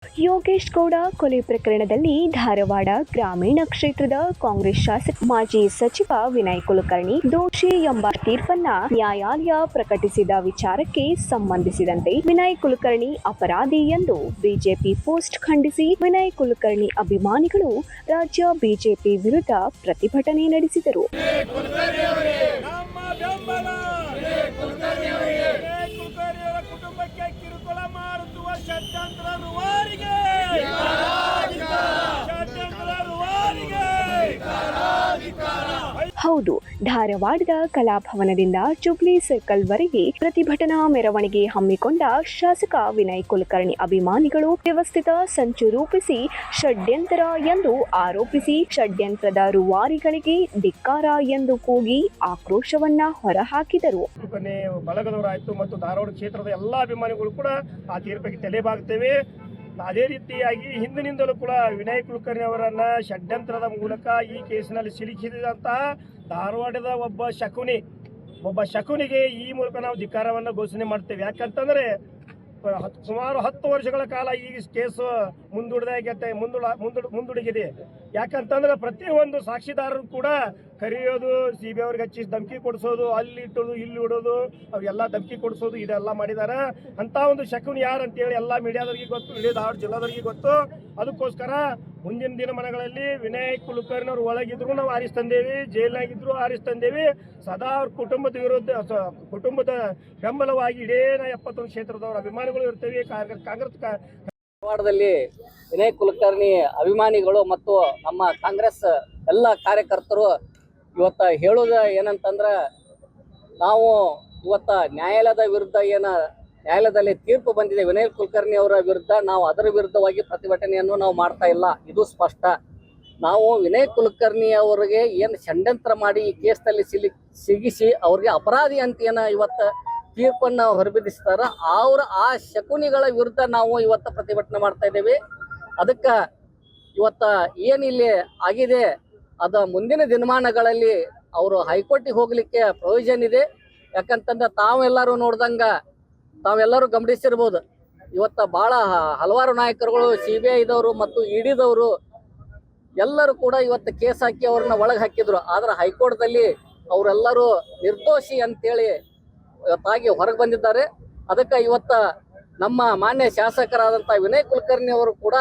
ಯೋಗೇಶ್ ಗೌಡ ಕೊಲೆ ಪ್ರಕರಣದಲ್ಲಿ ಧಾರವಾಡ ಗ್ರಾಮೀಣ ಕ್ಷೇತ್ರದ ಕಾಂಗ್ರೆಸ್ ಶಾಸಕ ಮಾಜಿ ಸಚಿವ ವಿನಯ್ ಕುಲಕರ್ಣಿ ದೋಷಿ ಎಂಬ ತೀರ್ಪನ್ನ ನ್ಯಾಯಾಲಯ ಪ್ರಕಟಿಸಿದ ವಿಚಾರಕ್ಕೆ ಸಂಬಂಧಿಸಿದಂತೆ ವಿನಯ್ ಕುಲಕರ್ಣಿ ಅಪರಾಧಿ ಎಂದು ಬಿಜೆಪಿ ಪೋಸ್ಟ್ ಖಂಡಿಸಿ ವಿನಯ್ ಕುಲಕರ್ಣಿ ಅಭಿಮಾನಿಗಳು ರಾಜ್ಯ ಬಿಜೆಪಿ ವಿರುದ್ಧ ಪ್ರತಿಭಟನೆ ನಡೆಸಿದರು. ಹೌದು, ಧಾರವಾಡದ ಕಲಾಭವನದಿಂದ ಜುಬ್ಲಿ ಸರ್ಕಲ್ ವರೆಗೆ ಪ್ರತಿಭಟನಾ ಮೆರವಣಿಗೆ ಹಮ್ಮಿಕೊಂಡ ಶಾಸಕ ವಿನಯ್ ಕುಲಕರ್ಣಿ ಅಭಿಮಾನಿಗಳು ವ್ಯವಸ್ಥಿತ ಸಂಚು ರೂಪಿಸಿ ಷಡ್ಯಂತರ ಎಂದು ಆರೋಪಿಸಿ ಷಡ್ಯಂತ್ರದ ರೂವಾರಿಗಳಿಗೆ ಧಿಕ್ಕಾರ ಎಂದು ಕೂಗಿ ಆಕ್ರೋಶವನ್ನ ಹೊರಹಾಕಿದರು. ಬಳಗದವರಾಯಿತು ಮತ್ತು ಧಾರವಾಡ ಕ್ಷೇತ್ರದ ಎಲ್ಲ ಅಭಿಮಾನಿಗಳು ಕೂಡ ಆ ತೀರ್ಪಿಗೆ ತಲೆಬಾಗುತ್ತೇವೆ. ಅದೇ ರೀತಿಯಾಗಿ ಹಿಂದಿನಿಂದಲೂ ಕೂಡ ವಿನಯ್ ಕುಲಕರ್ಣಿ ಅವರನ್ನ ಷಡ್ಯಂತ್ರದ ಮೂಲಕ ಈ ಕೇಸಿನಲ್ಲಿ ಸಿಲುಕಿಸಿದಂತಹ ಧಾರವಾಡದ ಒಬ್ಬ ಶಕುನಿಗೆ ಈ ಮೂಲಕ ನಾವು ಧಿಕ್ಕಾರವನ್ನು ಘೋಷಣೆ ಮಾಡ್ತೇವೆ. ಯಾಕಂತಂದ್ರೆ ಸುಮಾರು 10 ವರ್ಷಗಳ ಕಾಲ ಈ ಕೇಸು ಮುಂದೂಡಿಗಿದೆ. ಯಾಕಂತಂದ್ರೆ ಪ್ರತಿಯೊಂದು ಸಾಕ್ಷಿದಾರರು ಕೂಡ ಕರೆಯೋದು, ಸಿಬಿಐ ಅವ್ರಿಗೆ ಹಚ್ಚಿ ಧಮಕಿ ಕೊಡಿಸೋದು, ಅಲ್ಲಿ ಇಟ್ಟೋದು ಇಲ್ಲಿ ಇಡೋದು, ಅವೆಲ್ಲ ಧಮಕಿ ಕೊಡಿಸೋದು ಇದೆಲ್ಲ ಮಾಡಿದ್ದಾರೆ. ಅಂತ ಒಂದು ಶಕುನಿ ಯಾರು ಅಂತೇಳಿ ಎಲ್ಲ ಮೀಡಿಯಾದವ್ರಿಗೆ ಗೊತ್ತು, ಇಡೀ ಧಾರವಾಡ ಜಿಲ್ಲಾದವ್ರಿಗೆ ಗೊತ್ತು. ಅದಕ್ಕೋಸ್ಕರ ಮುಂದಿನ ದಿನಮಾನಗಳಲ್ಲಿ ವಿನಯ್ ಕುಲಕರ್ಣಿ ಅವರು ಒಳಗಿದ್ರು ನಾವು ಆರಿಸ್ತಂದೇವಿ, ಜೈಲಿನಾಗಿದ್ರು ಆರಿಸ್ತಂದೇವಿ. ಸದಾ ಅವ್ರ ಕುಟುಂಬದ ಬೆಂಬಲವಾಗಿ ಇಡೀ 71 ಕ್ಷೇತ್ರದವ್ರ ಅಭಿಮಾನಿಗಳು ಇರ್ತೇವೆ. ಕಾಂಗ್ರೆಸ್ ಧಾರವಾಡದಲ್ಲಿ ವಿನಯ್ ಕುಲಕರ್ಣಿ ಅಭಿಮಾನಿಗಳು ಮತ್ತು ನಮ್ಮ ಕಾಂಗ್ರೆಸ್ ಎಲ್ಲ ಕಾರ್ಯಕರ್ತರು ಇವತ್ತು ಹೇಳೋದು ಏನಂತಂದ್ರೆ, ನಾವು ಇವತ್ತು ನ್ಯಾಯಾಲಯದ ವಿರುದ್ಧ ನ್ಯಾಯಾಲಯದಲ್ಲಿ ತೀರ್ಪು ಬಂದಿದೆ ವಿನಯ್ ಕುಲಕರ್ಣಿ ಅವರ ವಿರುದ್ಧ, ನಾವು ಅದರ ವಿರುದ್ಧವಾಗಿ ಪ್ರತಿಭಟನೆಯನ್ನು ನಾವು ಮಾಡ್ತಾ ಇಲ್ಲ. ಇದು ಸ್ಪಷ್ಟ. ನಾವು ವಿನಯ್ ಕುಲಕರ್ಣಿ ಅವರಿಗೆ ಏನು ಷಡ್ಯಂತ್ರ ಮಾಡಿ ಈ ಕೇಸ್ನಲ್ಲಿ ಸಿಗಿಸಿ ಅವ್ರಿಗೆ ಅಪರಾಧಿ ಅಂತ ಇವತ್ತು ತೀರ್ಪನ್ನು ಹೊರಬಿಡಿಸ್ತಾರ, ಆ ಶಕುನಿಗಳ ವಿರುದ್ಧ ನಾವು ಇವತ್ತು ಪ್ರತಿಭಟನೆ ಮಾಡ್ತಾ ಇದ್ದೇವೆ. ಅದಕ್ಕೆ ಇವತ್ತು ಏನಿಲ್ಲಿ ಆಗಿದೆ ಅದು ಮುಂದಿನ ದಿನಮಾನಗಳಲ್ಲಿ ಅವರು ಹೈಕೋರ್ಟಿಗೆ ಹೋಗ್ಲಿಕ್ಕೆ ಪ್ರಯೋಜನ ಇದೆ. ಯಾಕಂತಂದ್ರೆ ತಾವೆಲ್ಲರೂ ತಾವೆಲ್ಲರೂ ಗಮನಿಸಿರ್ಬೋದು, ಇವತ್ತು ಭಾಳ ಹಲವಾರು ನಾಯಕರುಗಳು CBI-ದವರು ಮತ್ತು ED-ದವರು ಎಲ್ಲರೂ ಕೂಡ ಇವತ್ತು ಕೇಸ್ ಹಾಕಿ ಅವ್ರನ್ನ ಒಳಗೆ ಹಾಕಿದ್ರು. ಆದ್ರೆ ಹೈಕೋರ್ಟ್ದಲ್ಲಿ ಅವರೆಲ್ಲರೂ ನಿರ್ದೋಷಿ ಅಂತೇಳಿ ಇವತ್ತಾಗಿ ಹೊರಗೆ ಬಂದಿದ್ದಾರೆ. ಅದಕ್ಕೆ ಇವತ್ತು ನಮ್ಮ ಮಾನ್ಯ ಶಾಸಕರಾದಂಥ ವಿನಯ್ ಕುಲಕರ್ಣಿ ಅವರು ಕೂಡ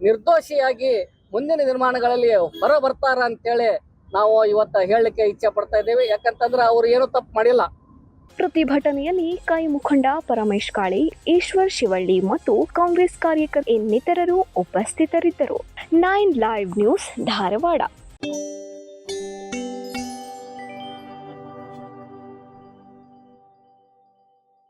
ನಿರ್ದೋಷಿಯಾಗಿ ಮುಂದಿನ ನಿರ್ಮಾಣಗಳಲ್ಲಿ ಹೊರ ಬರ್ತಾರ ಅಂತೇಳಿ ನಾವು ಇವತ್ತು ಹೇಳಲಿಕ್ಕೆ ಇಚ್ಛೆ ಪಡ್ತಾ ಇದ್ದೇವೆ. ಯಾಕಂತಂದ್ರೆ ಅವ್ರು ಏನೂ ತಪ್ಪು ಮಾಡಿಲ್ಲ. ಪ್ರತಿಭಟನೆಯಲ್ಲಿ ಕೈ ಮುಖಂಡ ಪರಮೇಶ್ ಕಾಳೆ, ಈಶ್ವರ್ ಶಿವಳ್ಳಿ ಮತ್ತು ಕಾಂಗ್ರೆಸ್ ಕಾರ್ಯಕರ್ತರು ಇನ್ನಿತರರು ಉಪಸ್ಥಿತರಿದ್ದರು. 9 ಲೈವ್ ನ್ಯೂಸ್ ಧಾರವಾಡ.